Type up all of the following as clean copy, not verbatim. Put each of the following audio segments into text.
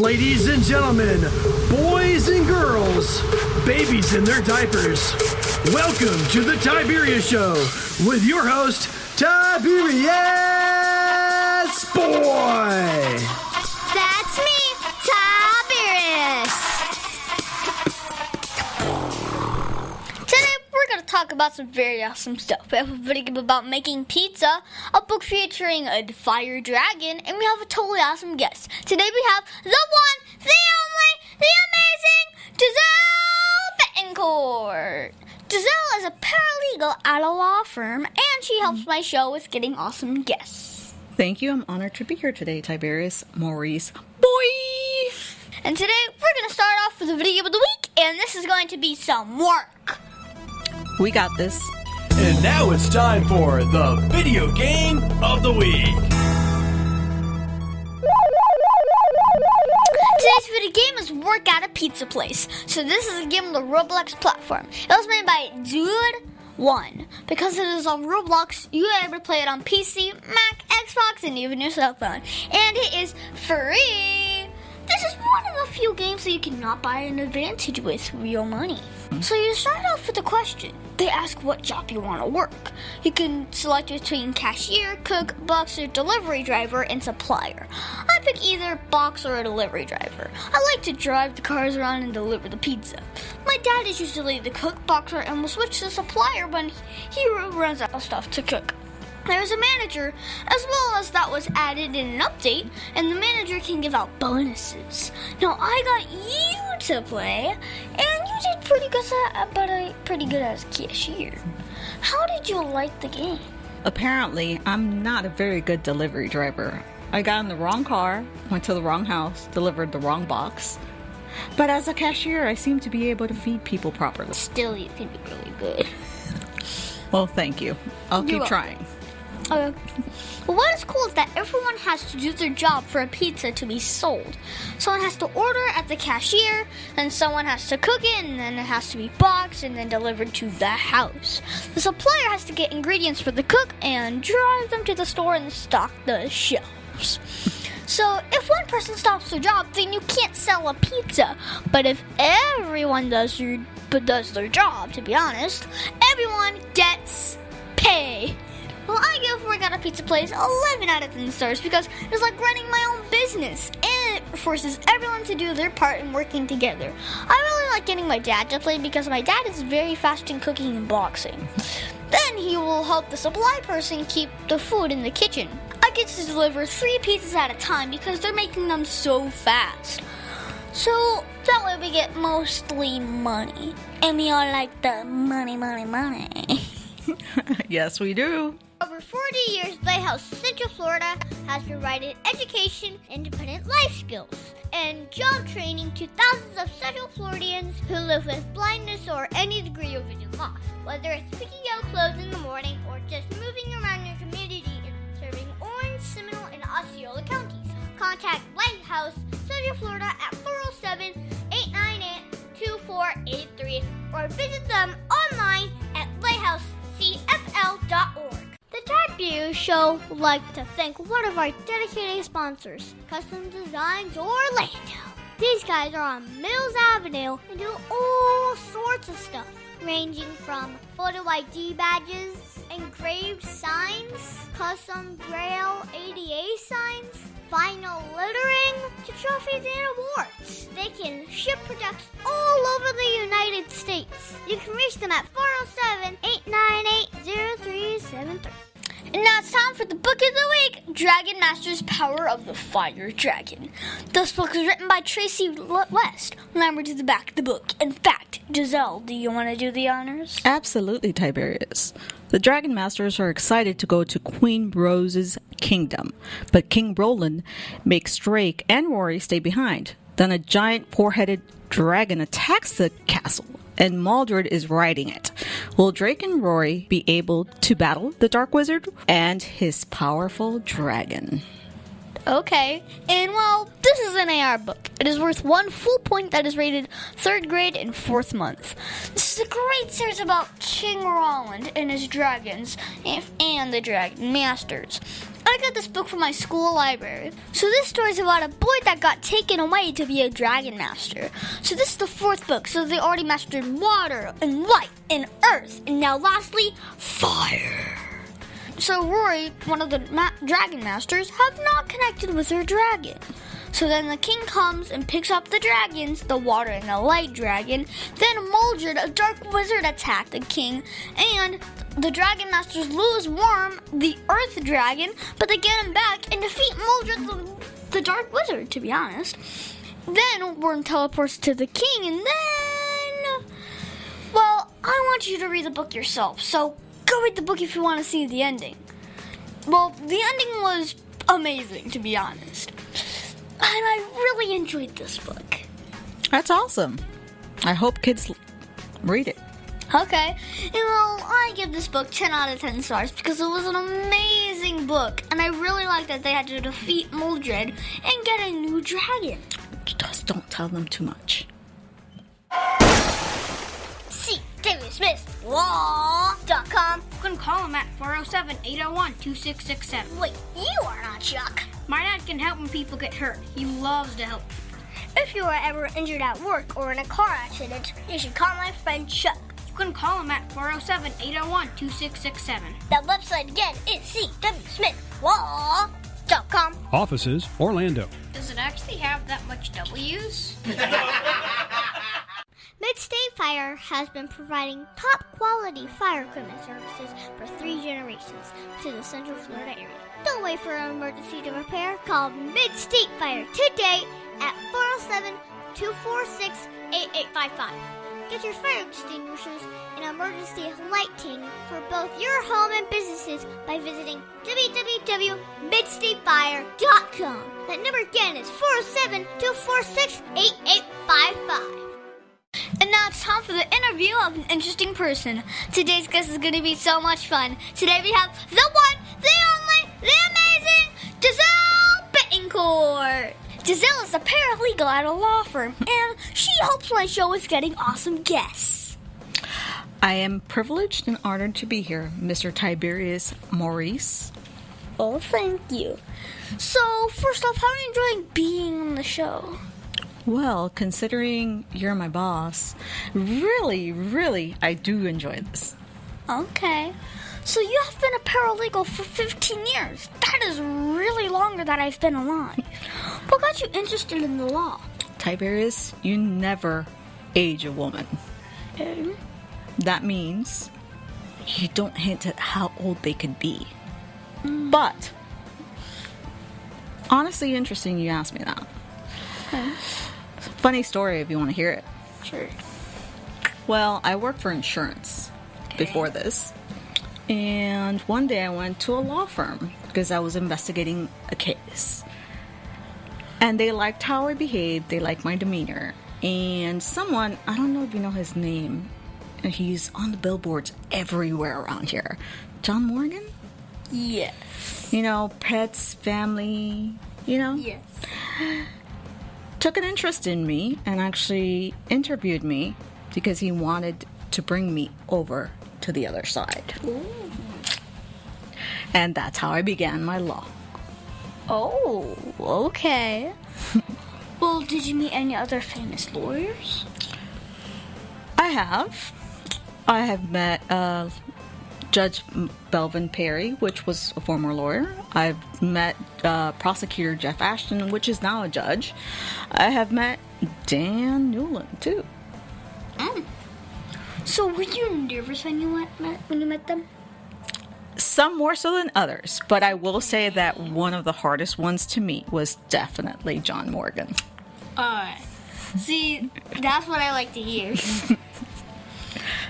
Ladies and gentlemen, boys and girls, babies in their diapers, welcome to the Tiberius Show with your host, Tiberius Boy. That's me, Tiberius. Today we're going to talk about some very awesome stuff. We have a video about making pizza, a book featuring a fire dragon, and we have a totally awesome guest. Today we have the one, the only, the amazing Giselle Betancourt. Giselle is a paralegal at a law firm, and she helps my show with getting awesome guests. Thank you. I'm honored to be here today, Tiberius Maurice Boy. And today we're going to start off with the video of the week, and this is going to be some work. We got this. And now it's time for the video game of the week. Today's video game is Work at a Pizza Place. So this is a game on the Roblox platform. It was made by Dude1. Because it is on Roblox, you are able to play it on PC, Mac, Xbox, and even your cell phone. And it is free. This is one of the few games that you cannot buy an advantage with real money. So you start off with a question. They ask what job you want to work. You can select between cashier, cook, boxer, delivery driver, and supplier. I pick either box or a delivery driver. I like to drive the cars around and deliver the pizza. My dad is usually the cook, boxer, and will switch to supplier when he runs out of stuff to cook. There's a manager, as well as that was added in an update, and the manager can give out bonuses. Now, I got you to play, and you did pretty good as cashier. How did you like the game? Apparently, I'm not a very good delivery driver. I got in the wrong car, went to the wrong house, delivered the wrong box. But as a cashier, I seem to be able to feed people properly. Still, you can be really good. Well, thank you. I'll keep trying. Okay. Well, what is cool is that everyone has to do their job for a pizza to be sold. Someone has to order at the cashier, then someone has to cook it, and then it has to be boxed and then delivered to the house. The supplier has to get ingredients for the cook and drive them to the store and stock the shelves. So if one person stops their job, then you can't sell a pizza. But if everyone does their job, to be honest, everyone gets paid. Well, I give Work at a Pizza Place 11 out of 10 stars because it's like running my own business, and it forces everyone to do their part in working together. I really like getting my dad to play because my dad is very fast in cooking and boxing. Then he will help the supply person keep the food in the kitchen. I get to deliver 3 pizzas at a time because they're making them so fast. So that way we get mostly money. And we all like the money. Yes, we do. Over 40 years, Lighthouse Central Florida has provided education, independent life skills, and job training to thousands of Central Floridians who live with blindness or any degree of vision loss. Whether it's picking out clothes in the morning or just moving around your community and serving Orange, Seminole, and Osceola counties, contact Lighthouse Central Florida at 407-898-2483 or visit them online at lighthousecfl.org. The Tiberius Show would like to thank one of our dedicated sponsors, Custom Designs Orlando. These guys are on Mills Avenue and do all sorts of stuff, ranging from photo ID badges, engraved signs, custom Braille ADA signs, vinyl lettering, to trophies and awards. They can ship products all over the United States. You can reach them at 407-898-0373. And now it's time for the book of the week, Dragon Master's Power of the Fire Dragon. This book is written by Tracy West. Remember to the back of the book. In fact, Giselle, do you want to do the honors? Absolutely, Tiberius. The Dragon Masters are excited to go to Queen Rose's kingdom, but King Roland makes Drake and Rory stay behind. Then a giant four-headed dragon attacks the castle, and Maldred is riding it. Will Drake and Rory be able to battle the Dark Wizard and his powerful dragon? Okay, and well, this is an AR book. It is worth 1 full point that is rated 3rd grade and 4th month. This is a great series about King Roland and his dragons and the Dragon Masters. I I got this book from my school library. So this story is about a boy that got taken away to be a dragon master. So this is the 4th book. So they already mastered water and light and earth. And now lastly, fire. So Rory, one of the dragon masters, have not connected with her dragon. So then the king comes and picks up the dragons, the water and the light dragon. Then Mildred, a dark wizard, attacked the king. And the dragon masters lose Worm, the earth dragon, but they get him back and defeat Mildred, the dark wizard, to be honest. Then Worm teleports to the king, and then... Well, I want you to read the book yourself, so go read the book if you want to see the ending. Well, the ending was amazing, to be honest. And I really enjoyed this book. That's awesome. I hope kids read it. Okay. Well, I give this book 10 out of 10 stars because it was an amazing book. And I really like that they had to defeat Mildred and get a new dragon. Just don't tell them too much. See, Tiberius Law.com. You can call him at 407-801-2667. Wait, you are not Chuck. My dad can help when people get hurt. He loves to help people. If you are ever injured at work or in a car accident, you should call my friend Chuck. You can call him at 407-801-2667. That website again is cwsmithlaw.com. Offices, Orlando. Does it actually have that much W's? Mid-State Fire has been providing top-quality fire equipment services for 3 generations to the Central Florida area. Don't wait for an emergency to repair. Call Mid-State Fire today at 407-246-8855. Get your fire extinguishers and emergency lighting for both your home and businesses by visiting www.midstatefire.com. That number again is 407-246-8855. And now it's time for the interview of an interesting person. Today's guest is going to be so much fun. Today we have the one, the only, the amazing Giselle Betancourt. Giselle is a paralegal at a law firm, and she hopes my show is getting awesome guests. I am privileged and honored to be here, Mr. Tiberius Maurice. Oh, thank you. So, first off, how are you enjoying being on the show? Well, considering you're my boss, really, I do enjoy this. Okay. So you have been a paralegal for 15 years. That is really longer than I've been alive. What got you interested in the law? Tiberius, you never age a woman. That means you don't hint at how old they could be. But, honestly interesting you asked me that. Okay. Funny story if you want to hear it. Sure. Well, I worked for insurance before this. And one day I went to a law firm because I was investigating a case. And they liked how I behaved. They liked my demeanor. And someone, I don't know if you know his name, he's on the billboards everywhere around here. John Morgan? Yes. You know, pets, family, you know? Yes. Took an interest in me and actually interviewed me because he wanted to bring me over to the other side. Ooh. And that's how I began my law. Oh, okay. Well, did you meet any other famous lawyers? I have met Judge Belvin Perry, which was a former lawyer. I've met Prosecutor Jeff Ashton, which is now a judge. I have met Dan Newland, too. So were you nervous when you met them? Some more so than others, but I will say that one of the hardest ones to meet was definitely John Morgan. See, that's what I like to hear.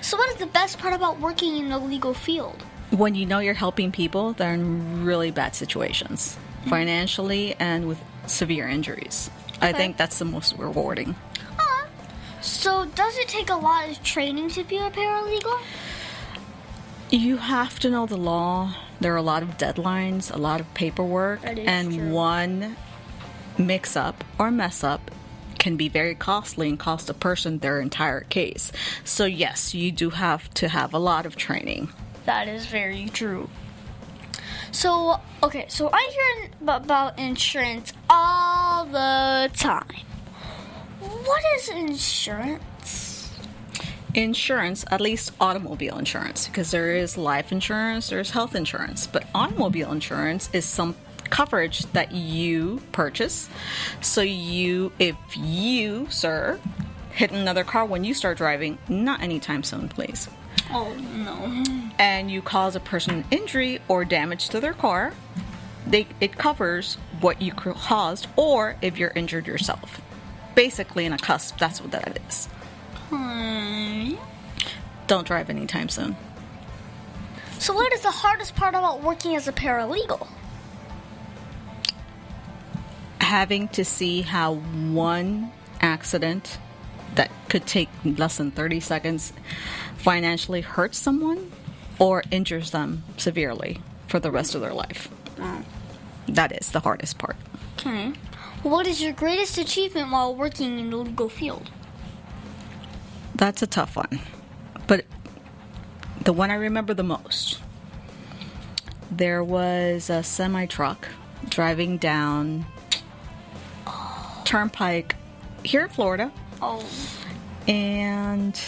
So what is the best part about working in the legal field? When you know you're helping people that are in really bad situations, financially and with severe injuries. I think that's the most rewarding. So does it take a lot of training to be a paralegal? You have to know the law. There are a lot of deadlines, a lot of paperwork, and true. one mix-up or mess-up can be very costly and cost a person their entire case. So yes, you do have to have a lot of training. That is very true. So, okay, so I hear about insurance all the time. What is insurance? Insurance, at least automobile insurance, because there is life insurance, there's health insurance, but automobile insurance is some coverage that you purchase. So if you, sir, hit another car when you start driving, not anytime soon, please. Oh, no. And you cause a person injury or damage to their car, it covers what you caused, or if you're injured yourself. Basically, in a cusp, that's what that is. Don't drive anytime soon. So what is the hardest part about working as a paralegal? Having to see how one accident that could take less than 30 seconds financially hurts someone or injures them severely for the rest of their life. That is the hardest part. Okay. What is your greatest achievement while working in the legal field? That's a tough one. But the one I remember the most, there was a semi-truck driving down Turnpike here in Florida. Oh. And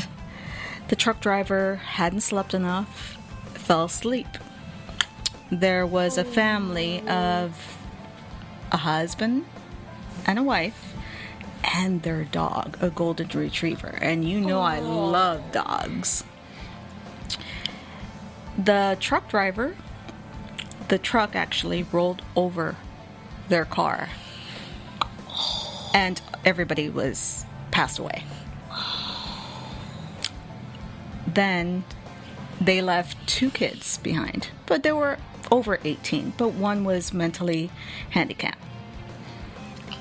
the truck driver hadn't slept enough, fell asleep. There was a family of a husband and a wife and their dog, a golden retriever. And you know I love dogs. The truck driver, the truck actually rolled over their car. And everybody was passed away. Then they left 2 kids behind, but they were over 18, but one was mentally handicapped.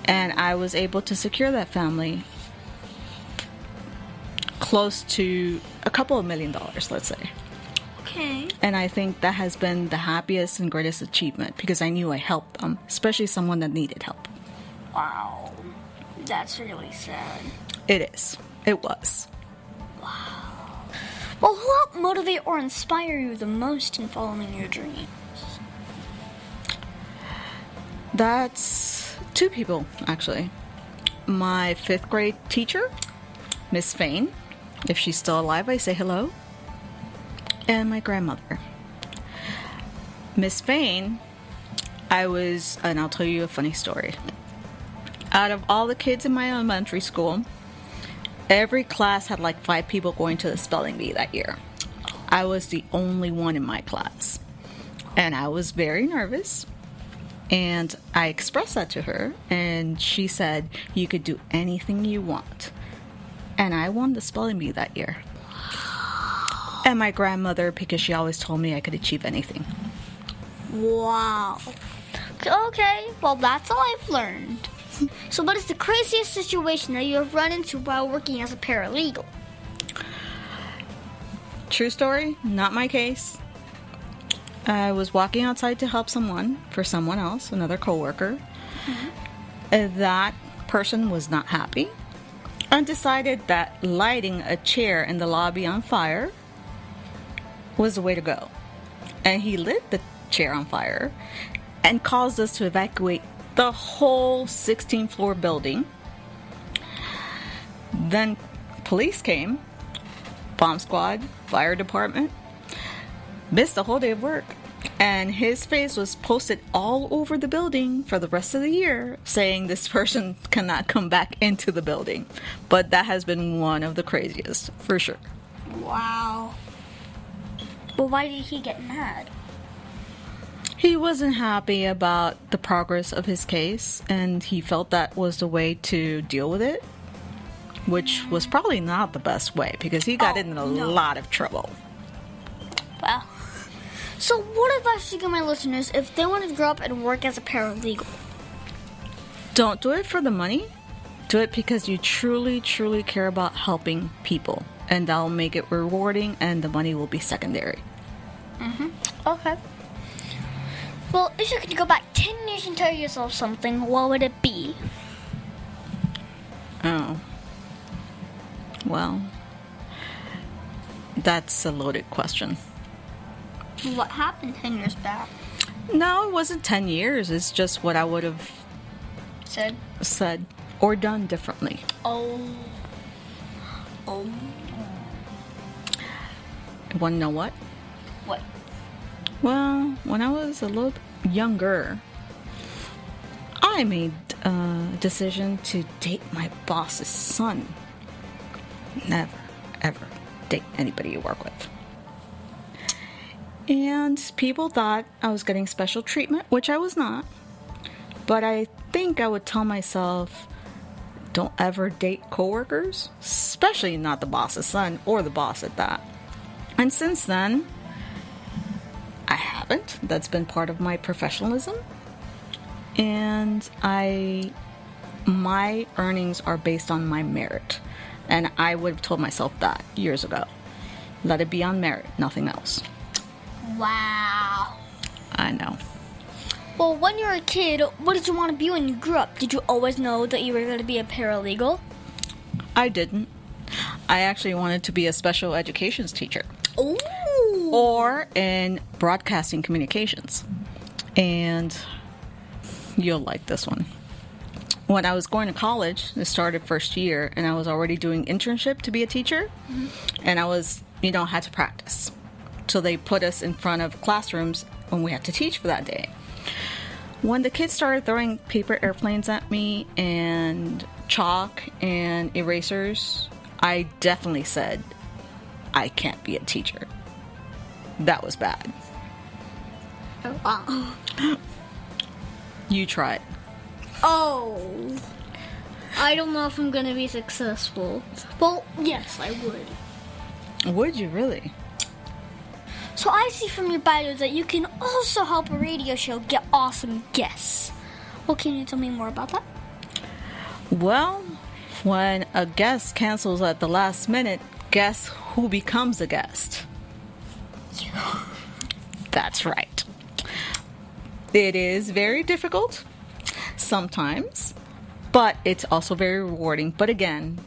And I was able to secure that family close to a couple of $1 million, let's say. Okay. And I think that has been the happiest and greatest achievement because I knew I helped them, especially someone that needed help. Wow. That's really sad. It is. It was. Well, who helped motivate or inspire you the most in following your dreams? That's 2 people, actually. My 5th grade teacher, Miss Fain. If she's still alive, I say hello. And my grandmother. Miss Fain, and I'll tell you a funny story. Out of all the kids in my elementary school, every class had like 5 people going to the spelling bee that year. I was the only one in my class. And I was very nervous. And I expressed that to her. And she said, you could do anything you want. And I won the spelling bee that year. And my grandmother, because she always told me I could achieve anything. Wow. Okay, well, that's all I've learned. So what is the craziest situation that you have run into while working as a paralegal? True story, not my case. I was walking outside to help someone for someone else, another coworker. Mm-hmm. That person was not happy and decided that lighting a chair in the lobby on fire was the way to go. And he lit the chair on fire and caused us to evacuate the whole 16th floor building. Then police came, bomb squad, fire department, missed the whole day of work. And his face was posted all over the building for the rest of the year saying this person cannot come back into the building. But that has been one of the craziest, for sure. Wow. But why did he get mad? He wasn't happy about the progress of his case, and he felt that was the way to deal with it, which was probably not the best way because he got in a lot of trouble. Wow. So what advice do you give my listeners if they want to grow up and work as a paralegal? Don't do it for the money. Do it because you truly, truly care about helping people, and that'll make it rewarding, and the money will be secondary. Mm-hmm. Okay. Well, if you could go back 10 years and tell yourself something, what would it be? Oh. Well, that's a loaded question. What happened 10 years back? No, it wasn't 10 years. It's just what I would have said or done differently. Oh. You want to know what? What? Well, when I was a little younger, I made a decision to date my boss's son. Never, ever date anybody you work with. And people thought I was getting special treatment, which I was not. But I think I would tell myself, don't ever date coworkers, especially not the boss's son or the boss at that. And since then, I haven't. That's been part of my professionalism. And my earnings are based on my merit. And I would have told myself that years ago. Let it be on merit, nothing else. Wow. I know. Well, when you were a kid, what did you want to be when you grew up? Did you always know that you were going to be a paralegal? I didn't. I actually wanted to be a special educations teacher. Ooh. Or in broadcasting communications. And you'll like this one. When I was going to college, it started first year, and I was already doing internship to be a teacher. Mm-hmm. And I was, had to practice. So they put us in front of classrooms when we had to teach for that day. When the kids started throwing paper airplanes at me and chalk and erasers, I definitely said, I can't be a teacher. That was bad. Oh, wow. You try it. Oh. I don't know if I'm going to be successful. Well, yes, I would. Would you really? So I see from your bio that you can also help a radio show get awesome guests. Well, can you tell me more about that? Well, when a guest cancels at the last minute, guess who becomes a guest? You. That's right. It is very difficult sometimes, but it's also very rewarding. But again,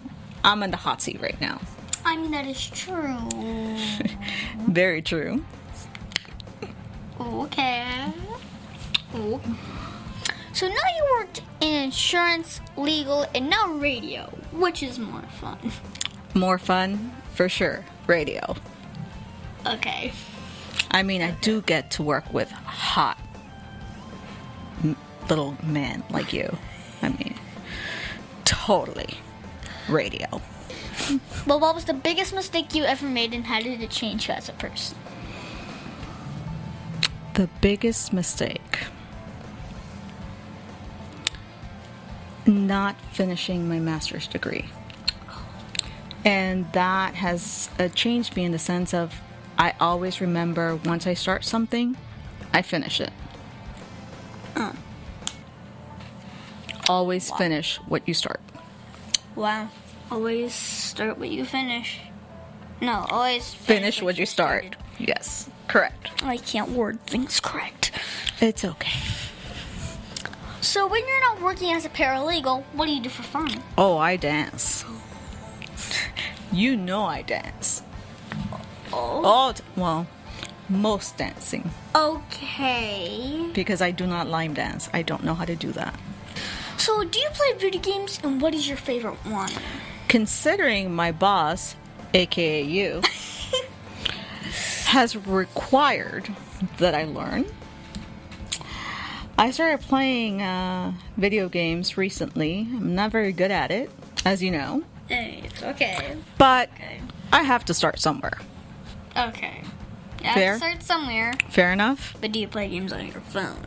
I'm in the hot seat right now. I mean, that is true. Very true. Okay. Ooh. So now you worked in insurance, legal, and now radio. Which is more fun? More fun, for sure. Radio. Okay. I mean, I do get to work with hot little men like you. I mean, totally. Radio. Well, what was the biggest mistake you ever made, and how did it change you as a person? The biggest mistake? Not finishing my master's degree. And that has changed me in the sense of I always remember once I start something, I finish it. Always finish what you start. Wow. Always start what you finish. No, always finish what you start. Yes, correct. I can't word things correct. It's okay. So when you're not working as a paralegal, what do you do for fun? Oh, I dance. You know I dance. Oh. Well, most dancing. Okay. Because I do not line dance. I don't know how to do that. So do you play video games, and what is your favorite one? Considering my boss, aka you, has required that I learn, I started playing video games recently. I'm not very good at it, as you know. Hey, it's okay. But I have to start somewhere. Okay. You have Fair? to start somewhere. Fair enough? But do you play games on your phone?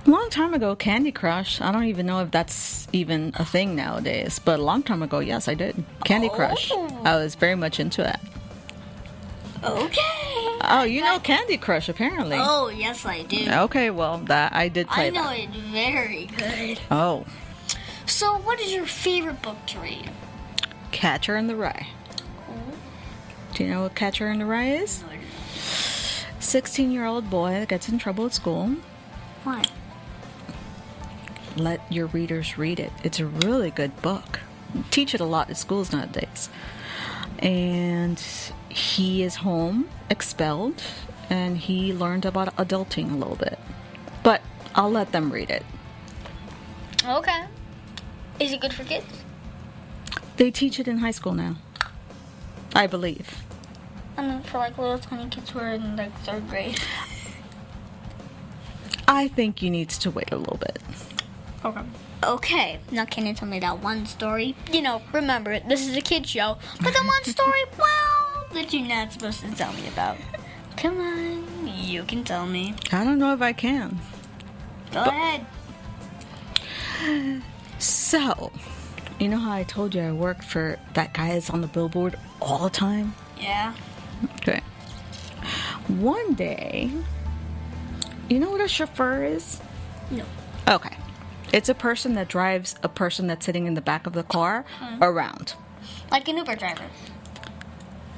A long time ago, Candy Crush. I don't even know if that's even a thing nowadays. But a long time ago, yes, I did. Candy Crush. I was very much into it. Okay. Oh, you know Candy Crush, apparently. Oh, yes, I do. Okay, well, that I did play I know that. it very good. Oh. So, what is your favorite book to read? Catcher in the Rye. Do you know what Catcher in the Rye is? No, I don't. 16-year-old boy that gets in trouble at school. Why? Let your readers read it. It's a really good book. Teach it a lot at schools nowadays. And he is home, expelled, and he learned about adulting a little bit. But I'll let them read it. Okay. Is it good for kids? They teach it in high school now, I believe. I mean, for like little tiny kids who are in like 3rd grade. I think you need to wait a little bit. Okay. Okay, now can you tell me that one story? You know, remember, this is a kid's show. But the one story, well, that you're not supposed to tell me about. Come on, you can tell me. I don't know if I can. Go ahead. So, you know how I told you I worked for that guy that's on the billboard all the time? Yeah. Okay. One day, you know what a chauffeur is? No. Okay. It's a person that drives a person that's sitting in the back of the car around. Like an Uber driver.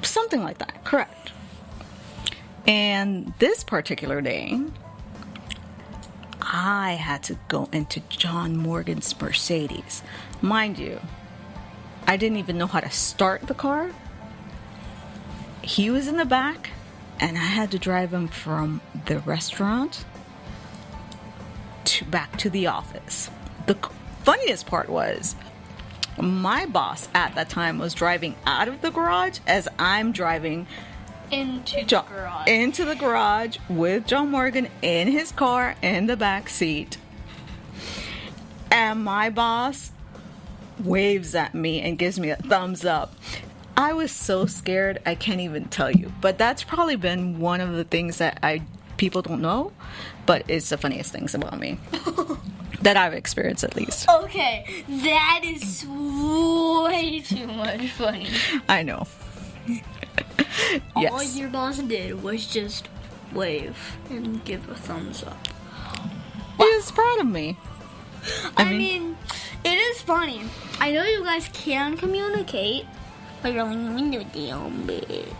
Something like that, correct. And this particular day, I had to go into John Morgan's Mercedes. Mind you, I didn't even know how to start the car. He was in the back, and I had to drive him from the restaurant back to the office. The funniest part was my boss at that time was driving out of the garage as I'm driving into the garage with John Morgan in his car in the back seat. And my boss waves at me and gives me a thumbs up. I was so scared, I can't even tell you. But that's probably been one of the things that people don't know, but it's the funniest things about me. That I've experienced, at least. Okay, that is way too much funny. I know. Yes. All your boss did was just wave and give a thumbs up. He was proud of me. I mean, it is funny. I know you guys can communicate, but you're only doing the damn bit.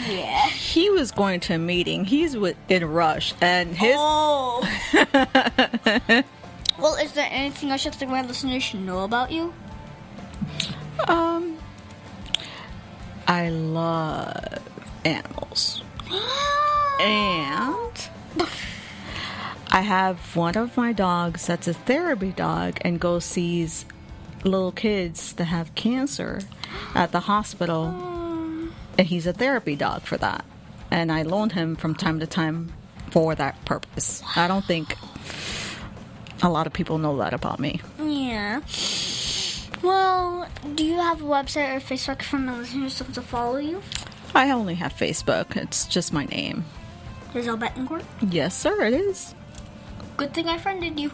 Yeah. He was going to a meeting. He's in Rush, and his. Oh. Well, is there anything else you think my listeners should know about you? I love animals, and I have one of my dogs that's a therapy dog, and goes sees little kids that have cancer at the hospital. And he's a therapy dog for that. And I loaned him from time to time for that purpose. I don't think a lot of people know that about me. Yeah. Well, do you have a website or Facebook for my listeners to follow you? I only have Facebook. It's just my name. Giselle Betancourt? Yes, sir, it is. Good thing I friended you.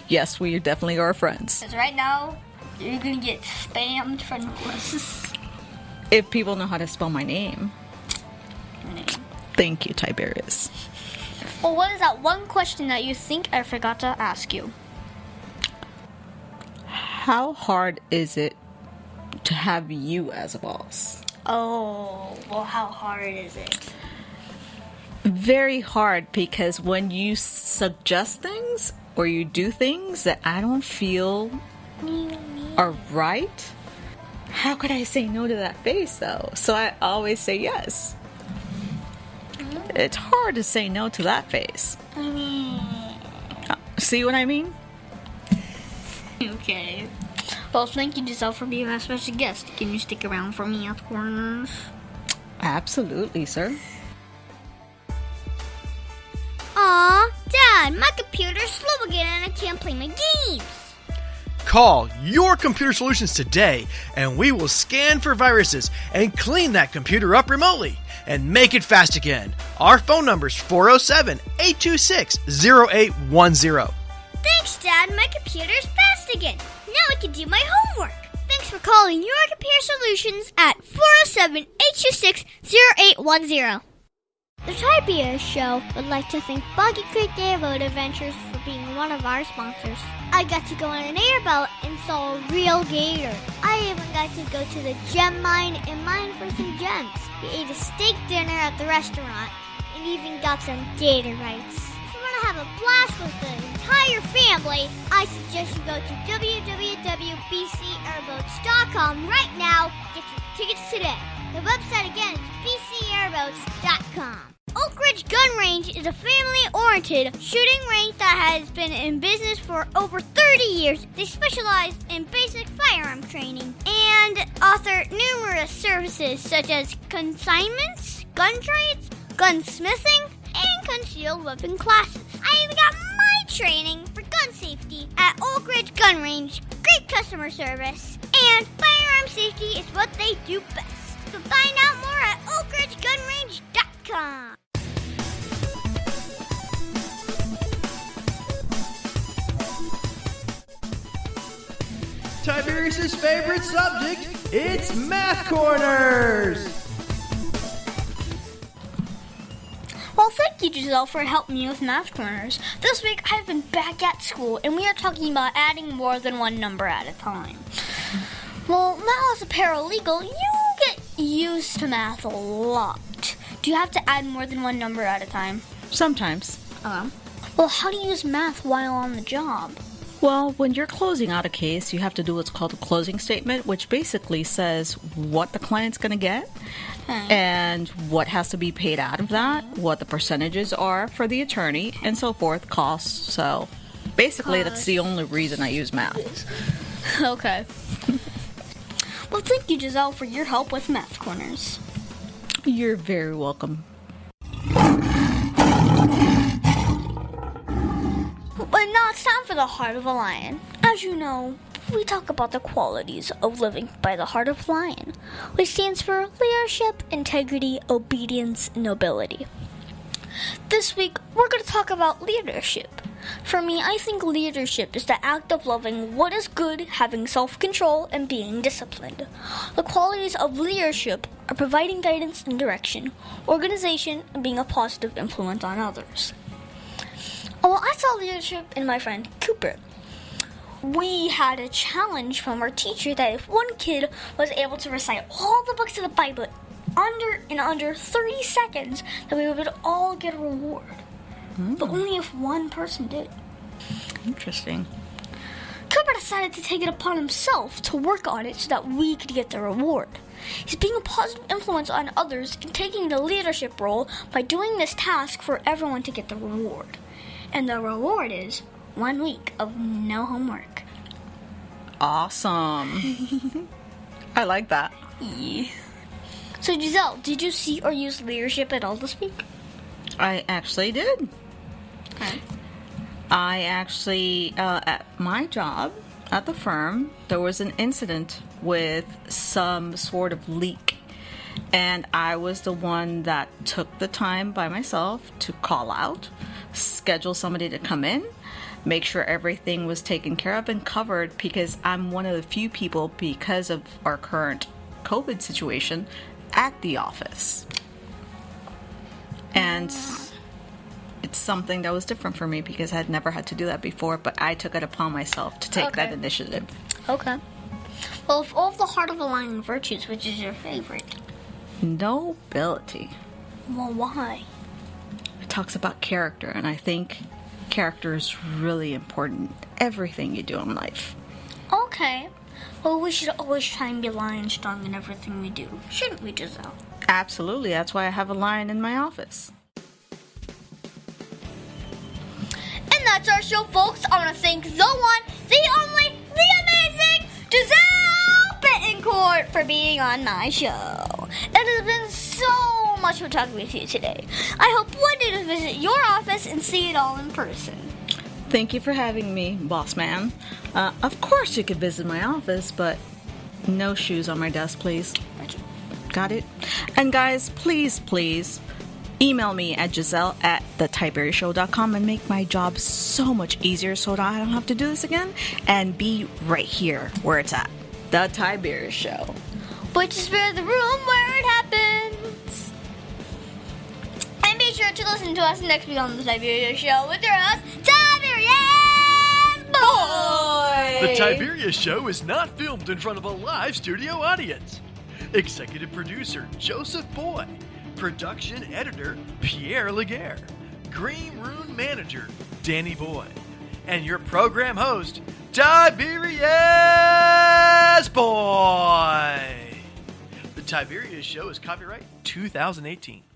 Yes, we definitely are friends. Because right now, you're going to get spammed friend requests. If people know how to spell my name. Thank you, Tiberius. Well, what is that one question that you think I forgot to ask you? How hard is it to have you as a boss? Oh, well, how hard is it? Very hard, because when you suggest things or you do things that I don't feel are right, how could I say no to that face, though? So I always say yes. It's hard to say no to that face. See what I mean? Okay. Well, thank you, Giselle, for being my special guest. Can you stick around for me at the corners? Absolutely, sir. Aw, Dad, my computer's slow again and I can't play my games. Call Your Computer Solutions today, and we will scan for viruses and clean that computer up remotely and make it fast again. Our phone number is 407-826-0810. Thanks, Dad. My computer's fast again. Now I can do my homework. Thanks for calling Your Computer Solutions at 407-826-0810. The Tiberius Show would like to thank Boggy Creek Airboat Adventures for being one of our sponsors. I got to go on an airboat and saw a real gator. I even got to go to the gem mine and mine for some gems. We ate a steak dinner at the restaurant and even got some gator bites. If you want to have a blast with the entire family, I suggest you go to www.bcairboats.com right now. Get your tickets today. The website again is airboats.com. Oak Ridge Gun Range is a family-oriented shooting range that has been in business for over 30 years. They specialize in basic firearm training and offer numerous services such as consignments, gun trades, gunsmithing, and concealed weapon classes. I even got my training for gun safety at Oak Ridge Gun Range. Great customer service, and firearm safety is what they do best. So find out more at oakridgegunrange.com. Tiberius' favorite subject, it's Math Corners! Well, thank you, Giselle, for helping me with Math Corners. This week, I've been back at school, and we are talking about adding more than one number at a time. Well, now as a paralegal, you get used to math a lot. Do you have to add more than one number at a time? Sometimes. Well, how do you use math while on the job? Well, when you're closing out a case, you have to do what's called a closing statement, which basically says what the client's going to get and what has to be paid out of that, what the percentages are for the attorney, and so forth, costs. So basically, that's the only reason I use math. Okay. Well, thank you, Giselle, for your help with Math Corners. You're very welcome. But now it's time for the Heart of a Lion. As you know, we talk about the qualities of living by the Heart of a Lion, which stands for leadership, integrity, obedience, and nobility. This week, we're going to talk about leadership. For me, I think leadership is the act of loving what is good, having self-control, and being disciplined. The qualities of leadership are providing guidance and direction, organization, and being a positive influence on others. Well, I saw leadership in my friend Cooper. We had a challenge from our teacher that if one kid was able to recite all the books of the Bible under 30 seconds, that we would all get a reward. But only if one person did. Interesting. Cooper decided to take it upon himself to work on it so that we could get the reward. He's being a positive influence on others and taking the leadership role by doing this task for everyone to get the reward. And the reward is 1 week of no homework. Awesome. I like that. Yeah. So, Giselle, did you see or use leadership at all this week? I actually did. Okay. I actually, at my job, at the firm, there was an incident with some sort of leak. And I was the one that took the time by myself to call out, schedule somebody to come in, make sure everything was taken care of and covered, because I'm one of the few people, because of our current COVID situation, at the office. And it's something that was different for me because I had never had to do that before, but I took it upon myself to take that initiative. Okay. Well, of all the Heart of a Lion virtues, which is your favorite? Nobility. Well, why? It talks about character, and I think character is really important in everything you do in life. Okay. Well, we should always try and be lion strong in everything we do, shouldn't we, Giselle? Absolutely. That's why I have a lion in my office. And that's our show, folks. I want to thank the one, the only, the amazing Giselle Betancourt for being on my show. It has been so much fun talking with you today. I hope one day to visit your office and see it all in person. Thank you for having me, boss man. Of course you could visit my office, but no shoes on my desk, please. Got it? And guys, please, email me at giselle@thetiberiusshow.com and make my job so much easier so that I don't have to do this again and be right here where it's at. The Tiberius Show. Which is where the room where it happens. And be sure to listen to us next week on the Tiberius Show with your host, Tiberius Boy! The Tiberius Show is not filmed in front of a live studio audience. Executive producer, Joseph Boy. Production editor, Pierre Laguerre. Green Room manager, Danny Boy. And your program host, Tiberius Boy. The Tiberius Show is copyright 2018.